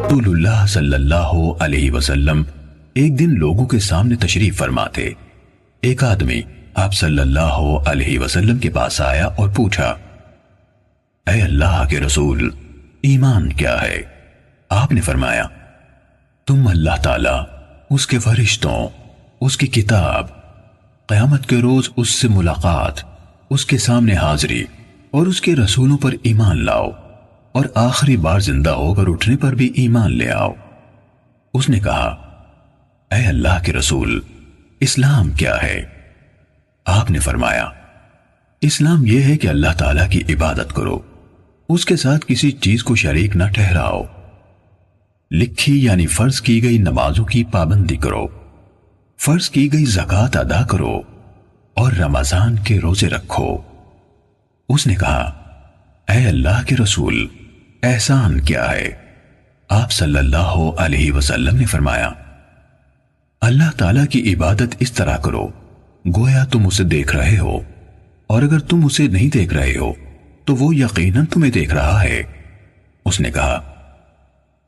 رسول اللہ صلی اللہ علیہ وسلم ایک دن لوگوں کے سامنے تشریف فرما تھے۔ ایک آدمی آپ صلی اللہ علیہ وسلم کے پاس آیا اور پوچھا، اے اللہ کے رسول، ایمان کیا ہے؟ آپ نے فرمایا، تم اللہ تعالیٰ، اس کے فرشتوں، اس کی کتاب، قیامت کے روز اس سے ملاقات، اس کے سامنے حاضری اور اس کے رسولوں پر ایمان لاؤ، اور آخری بار زندہ ہو کر اٹھنے پر بھی ایمان لے آؤ۔ اس نے کہا، اے اللہ کے رسول، اسلام کیا ہے؟ آپ نے فرمایا، اسلام یہ ہے کہ اللہ تعالیٰ کی عبادت کرو، اس کے ساتھ کسی چیز کو شریک نہ ٹھہراؤ، لکھی یعنی فرض کی گئی نمازوں کی پابندی کرو، فرض کی گئی زکوٰۃ ادا کرو اور رمضان کے روزے رکھو۔ اس نے کہا، اے اللہ کے رسول، احسان کیا ہے؟ آپ صلی اللہ علیہ وسلم نے فرمایا، اللہ تعالیٰ کی عبادت اس طرح کرو گویا تم اسے دیکھ رہے ہو، اور اگر تم اسے نہیں دیکھ رہے ہو تو وہ یقیناً تمہیں دیکھ رہا ہے۔ اس نے کہا،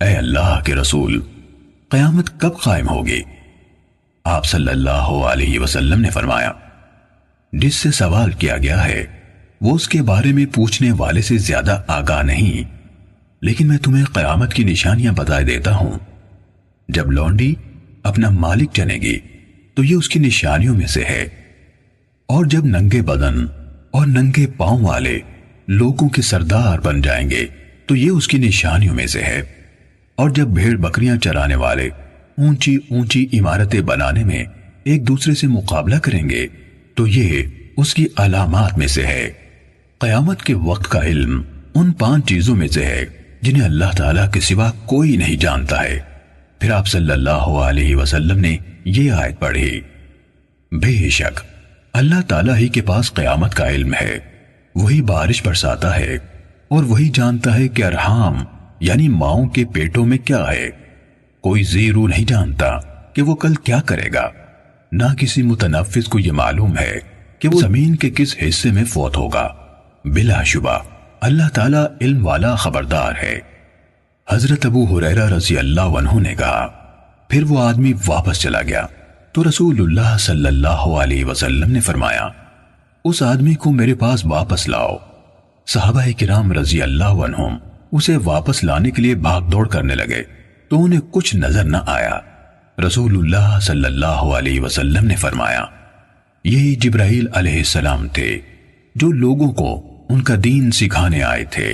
اے اللہ کے رسول، قیامت کب قائم ہوگی؟ آپ صلی اللہ علیہ وسلم نے فرمایا، جس سے سوال کیا گیا ہے وہ اس کے بارے میں پوچھنے والے سے زیادہ آگاہ نہیں، لیکن میں تمہیں قیامت کی نشانیاں بتائے دیتا ہوں۔ جب لونڈی اپنا مالک جنے گی تو یہ اس کی نشانیوں میں سے ہے، اور جب ننگے بدن اور ننگے پاؤں والے لوگوں کے سردار بن جائیں گے تو یہ اس کی نشانیوں میں سے ہے، اور جب بھیڑ بکریاں چرانے والے اونچی اونچی عمارتیں بنانے میں ایک دوسرے سے مقابلہ کریں گے تو یہ اس کی علامات میں سے ہے۔ قیامت کے وقت کا علم ان 5 چیزوں میں سے ہے جنہیں اللہ تعالیٰ کے سوا کوئی نہیں جانتا ہے۔ پھر آپ صلی اللہ علیہ وسلم نے یہ آیت پڑھی، بے شک اللہ تعالیٰ ہی کے پاس قیامت کا علم ہے، وہی بارش برساتا ہے، اور وہی جانتا ہے کہ ارحام یعنی ماؤں کے پیٹوں میں کیا ہے۔ کوئی زیرو نہیں جانتا کہ وہ کل کیا کرے گا، نہ کسی متنفس کو یہ معلوم ہے کہ وہ زمین کے کس حصے میں فوت ہوگا۔ بلا شبہ اللہ تعالیٰ علم والا خبردار ہے۔ حضرت ابو ہریرہ رضی اللہ عنہ نے کہا، پھر وہ آدمی واپس چلا گیا تو رسول اللہ صلی اللہ علیہ وسلم نے فرمایا، اس آدمی کو میرے پاس واپس لاؤ۔ صحابہ کرام رضی اللہ عنہم اسے واپس لانے کے لیے بھاگ دوڑ کرنے لگے تو انہیں کچھ نظر نہ آیا۔ رسول اللہ صلی اللہ علیہ وسلم نے فرمایا، یہی جبرائیل علیہ السلام تھے جو لوگوں کو ان کا دین سکھانے آئے تھے۔